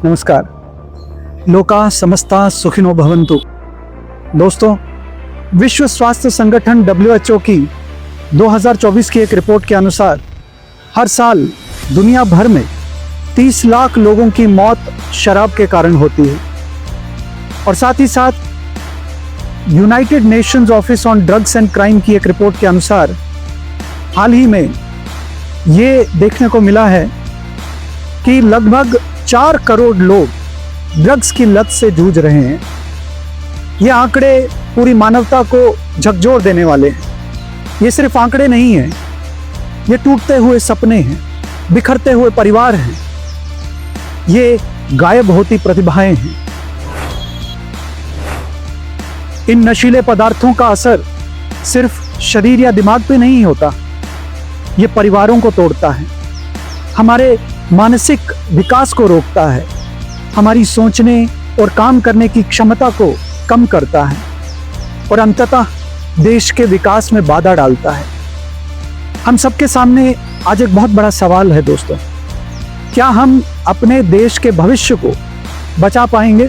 नमस्कार। लोका समस्ता सुखिनो भवन्तु। दोस्तों, विश्व स्वास्थ्य संगठन WHO की 2024 की एक रिपोर्ट के अनुसार हर साल दुनिया भर में 30 लाख लोगों की मौत शराब के कारण होती है। और साथ ही साथ United Nations office on drugs and crime की एक रिपोर्ट के अनुसार हाल ही में ये देखने को मिला है कि लगभग 4 करोड़ लोग ड्रग्स की लत से जूझ रहे हैं। ये आंकड़े पूरी मानवता को झकझोर देने वाले हैं। ये सिर्फ आंकड़े नहीं हैं, ये टूटते हुए सपने हैं, बिखरते हुए परिवार हैं, ये गायब होती प्रतिभाएं हैं। इन नशीले पदार्थों का असर सिर्फ शरीर या दिमाग पे नहीं होता, ये परिवारों को तोड़ता है, हमारे मानसिक विकास को रोकता है, हमारी सोचने और काम करने की क्षमता को कम करता है और अंततः देश के विकास में बाधा डालता है। हम सबके सामने आज एक बहुत बड़ा सवाल है दोस्तों, क्या हम अपने देश के भविष्य को बचा पाएंगे?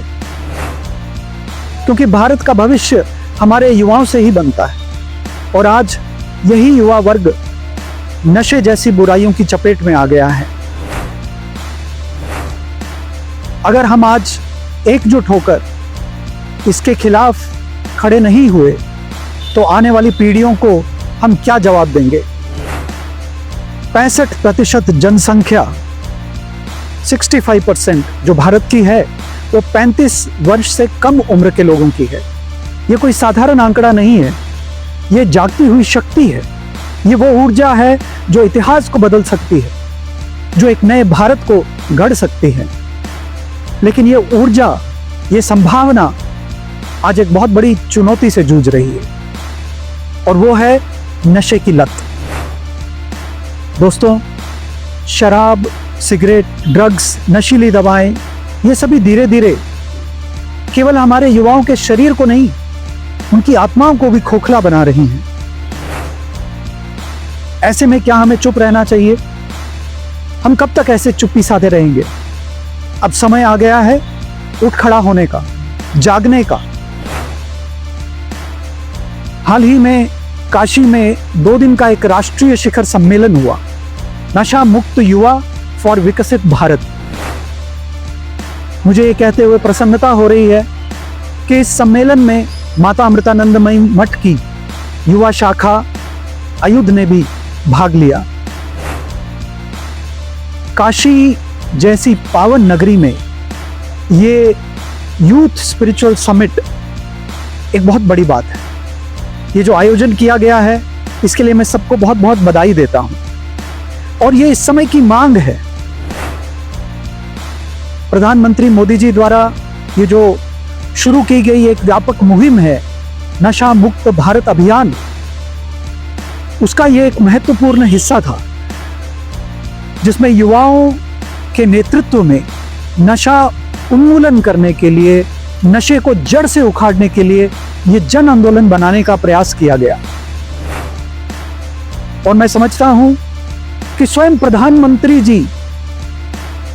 क्योंकि भारत का भविष्य हमारे युवाओं से ही बनता है और आज यही युवा वर्ग नशे जैसी बुराइयों की चपेट में आ गया है। अगर हम आज एकजुट होकर इसके खिलाफ खड़े नहीं हुए तो आने वाली पीढ़ियों को हम क्या जवाब देंगे? 65% जनसंख्या 65% जो भारत की है वो 35 वर्ष से कम उम्र के लोगों की है। ये कोई साधारण आंकड़ा नहीं है, ये जागती हुई शक्ति है। ये वो ऊर्जा है जो इतिहास को बदल सकती है, जो एक नए भारत को गढ़ सकती है। लेकिन ये ऊर्जा, ये संभावना आज एक बहुत बड़ी चुनौती से जूझ रही है और वो है नशे की लत। दोस्तों, शराब, सिगरेट, ड्रग्स, नशीली दवाएं, ये सभी धीरे धीरे केवल हमारे युवाओं के शरीर को नहीं, उनकी आत्माओं को भी खोखला बना रही हैं। ऐसे में क्या हमें चुप रहना चाहिए? हम कब तक ऐसे चुप्पी साधे रहेंगे? अब समय आ गया है उठ खड़ा होने का, जागने का। हाल ही में काशी में 2 दिन का एक राष्ट्रीय शिखर सम्मेलन हुआ, नशा मुक्त युवा फॉर विकसित भारत। मुझे ये कहते हुए प्रसन्नता हो रही है कि इस सम्मेलन में माता अमृतानंदमयी मठ की युवा शाखा अयुध ने भी भाग लिया। काशी जैसी पावन नगरी में ये यूथ स्पिरिचुअल समिट एक बहुत बड़ी बात है। ये जो आयोजन किया गया है इसके लिए मैं सबको बहुत बहुत बधाई देता हूं और ये इस समय की मांग है। प्रधानमंत्री मोदी जी द्वारा ये जो शुरू की गई एक व्यापक मुहिम है, नशा मुक्त भारत अभियान, उसका ये एक महत्वपूर्ण हिस्सा था जिसमें युवाओं के नेतृत्व में नशा उन्मूलन करने के लिए, नशे को जड़ से उखाड़ने के लिए ये जन आंदोलन बनाने का प्रयास किया गया। और मैं समझता हूं कि स्वयं प्रधानमंत्री जी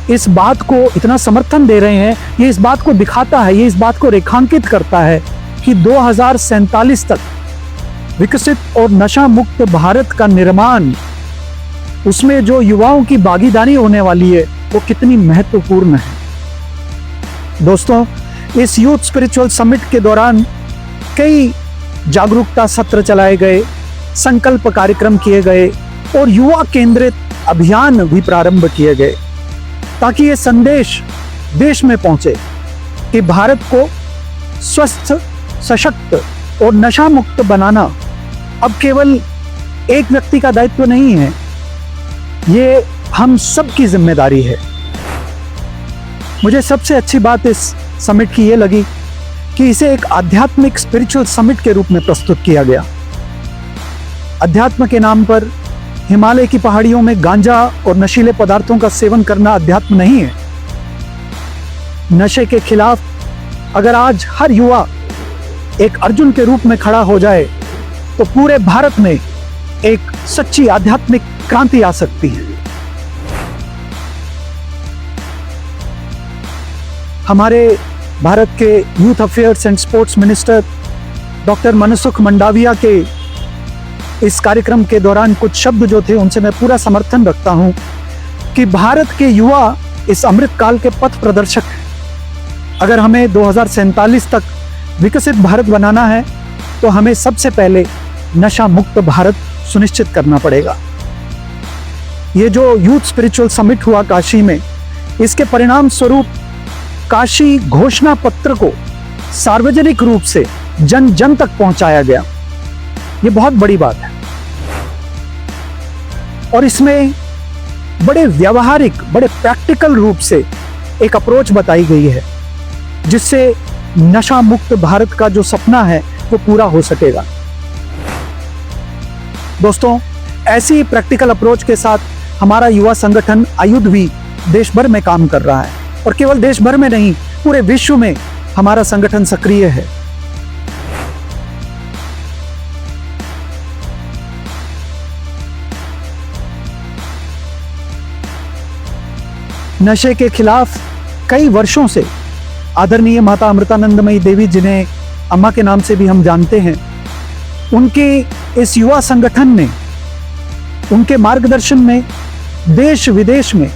इस बात को इतना समर्थन दे रहे हैं, ये इस बात को दिखाता है, ये इस बात को रेखांकित करता है कि 2047 तक विकसित और नशा मुक्त भारत का निर्माण, उसमें जो युवाओं की भागीदारी होने वाली है वो कितनी महत्वपूर्ण है। दोस्तों, इस यूथ स्पिरिचुअल समिट के दौरान कई जागरूकता सत्र चलाए गए, संकल्प कार्यक्रम किए गए और युवा केंद्रित अभियान भी प्रारंभ किए गए ताकि ये संदेश देश में पहुंचे कि भारत को स्वस्थ, सशक्त और नशा मुक्त बनाना अब केवल एक व्यक्ति का दायित्व नहीं है, ये हम सब की जिम्मेदारी है। मुझे सबसे अच्छी बात इस समिट की ये लगी कि इसे एक आध्यात्मिक स्पिरिचुअल समिट के रूप में प्रस्तुत किया गया। अध्यात्म के नाम पर हिमालय की पहाड़ियों में गांजा और नशीले पदार्थों का सेवन करना अध्यात्म नहीं है। नशे के खिलाफ अगर आज हर युवा एक अर्जुन के रूप में खड़ा हो जाए तो पूरे भारत में एक सच्ची आध्यात्मिक क्रांति आ सकती है। हमारे भारत के youth affairs and sports minister doctor Mansukh Mandaviya के इस कार्यक्रम के दौरान कुछ शब्द जो थे उनसे मैं पूरा समर्थन रखता हूं कि भारत के युवा इस अमृत काल के पथ प्रदर्शक हैं। अगर हमें 2047 तक विकसित भारत बनाना है तो हमें सबसे पहले नशा मुक्त भारत सुनिश्चित करना पड़ेगा। ये जो यूथ स्पिरिचुअल समिट हुआ काशी में, इसके परिणाम स्वरूप काशी घोषणा पत्र को सार्वजनिक रूप से जन जन तक पहुंचाया गया। ये बहुत बड़ी बात है और इसमें बड़े व्यावहारिक, बड़े प्रैक्टिकल रूप से एक अप्रोच बताई गई है जिससे नशा मुक्त भारत का जो सपना है वो पूरा हो सकेगा। दोस्तों, ऐसी प्रैक्टिकल अप्रोच के साथ हमारा युवा संगठन आयुध भी देश भर में काम कर रहा है और केवल देश भर में नहीं, पूरे विश्व में हमारा संगठन सक्रिय है। नशे के खिलाफ कई वर्षों से आदरणीय माता अमृतानंदमयी देवी, जिन्हें अम्मा के नाम से भी हम जानते हैं, उनके इस युवा संगठन ने, उनके मार्गदर्शन में देश विदेश में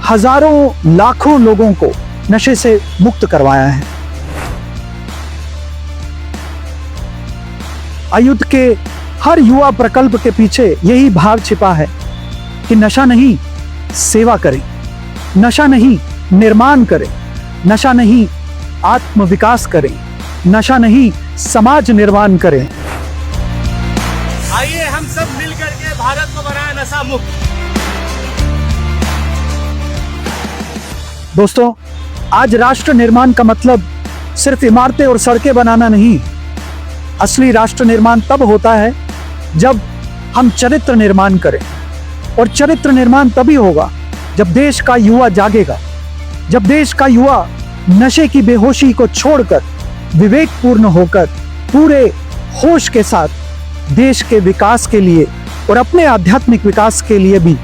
हजारों लाखों लोगों को नशे से मुक्त करवाया है। आयुध के हर युवा प्रकल्प के पीछे यही भाव छिपा है कि नशा नहीं, सेवा करें, नशा नहीं, निर्माण करें, नशा नहीं, आत्म विकास करें, नशा नहीं, समाज निर्माण करें। आइए हम सब मिलकर के भारत को बनाएं नशा मुक्त। दोस्तों, आज राष्ट्र निर्माण का मतलब सिर्फ इमारतें और सड़कें बनाना नहीं। असली राष्ट्र निर्माण तब होता है जब हम चरित्र निर्माण करें, और चरित्र निर्माण तभी होगा जब देश का युवा जागेगा, जब देश का युवा नशे की बेहोशी को छोड़कर विवेकपूर्ण होकर पूरे होश के साथ देश के विकास के लिए और अपने आध्यात्मिक विकास के लिए भी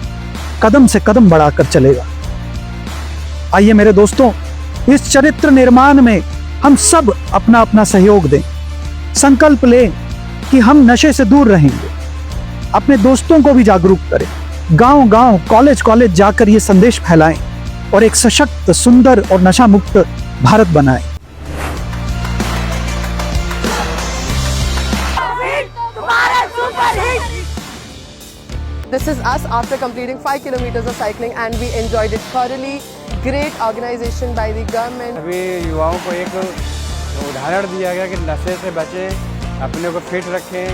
कदम से कदम बढ़ाकर चलेगा। आइए मेरे दोस्तों, इस चरित्र निर्माण में हम सब अपना अपना सहयोग दें। संकल्प लें कि हम नशे से दूर रहेंगे। अपने दोस्तों को भी जागरूक करें, गांव-गांव, कॉलेज-कॉलेज जाकर ये संदेश फैलाएं और एक सशक्त, सुंदर और नशा मुक्त भारत बनाएं। This is us after completing 5 kilometers of cycling and we enjoyed it thoroughly. Great organization by the government. अभी युवाओं को एक उदाहरण दिया गया कि नशे से बचें, अपने को फिट रखें,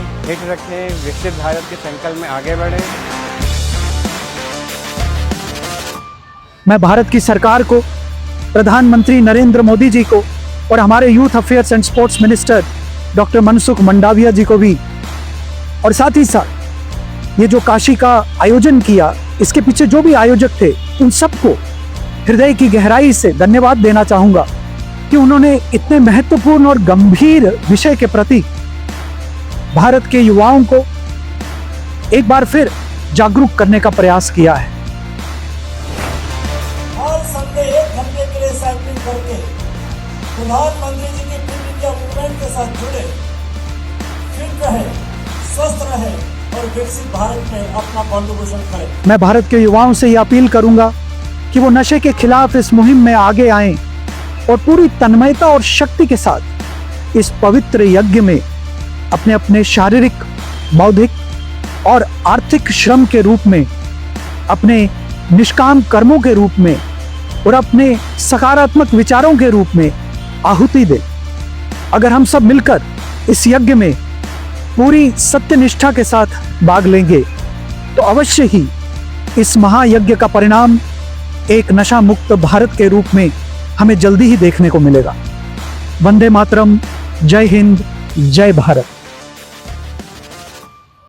विकसित भारत के संकल्प में आगे बढ़ें। मैं भारत की सरकार को, प्रधानमंत्री नरेंद्र मोदी जी को और हमारे youth affairs and sports minister doctor Mansukh Mandaviya ji को भी, और साथ ही साथ ये जो काशी का आयोजन किया, इसके पीछे जो भी आयोजक थे, उन सबको हृदय की गहराई से धन्यवाद देना चाहूंगा कि उन्होंने इतने महत्वपूर्ण और गंभीर विषय के प्रति भारत के युवाओं को एक बार फिर जागरूक करने का प्रयास किया है। हर संडे 1 घंटे के लिए साइकिलिंग करके प्रधानमंत्री जी की फिट इंडिया मूवमेंट के साथ जुड़े, फिट रहे, स्वस्थ रहे और विकसित भारत में अपना कॉन्ट्रिब्यूशन करें। मैं भारत के युवाओं से ये अपील करूंगा कि वो नशे के खिलाफ इस मुहिम में आगे आएं और पूरी तन्मयता और शक्ति के साथ इस पवित्र यज्ञ में अपने अपने शारीरिक, बौद्धिक और आर्थिक श्रम के रूप में, अपने निष्काम कर्मों के रूप में और अपने सकारात्मक विचारों के रूप में आहुति दें। अगर हम सब मिलकर इस यज्ञ में पूरी सत्यनिष्ठा के साथ भाग लेंगे तो अवश्य ही इस महायज्ञ का परिणाम एक नशा मुक्त भारत के रूप में हमें जल्दी ही देखने को मिलेगा। वंदे मातरम, जय हिंद, जय भारत।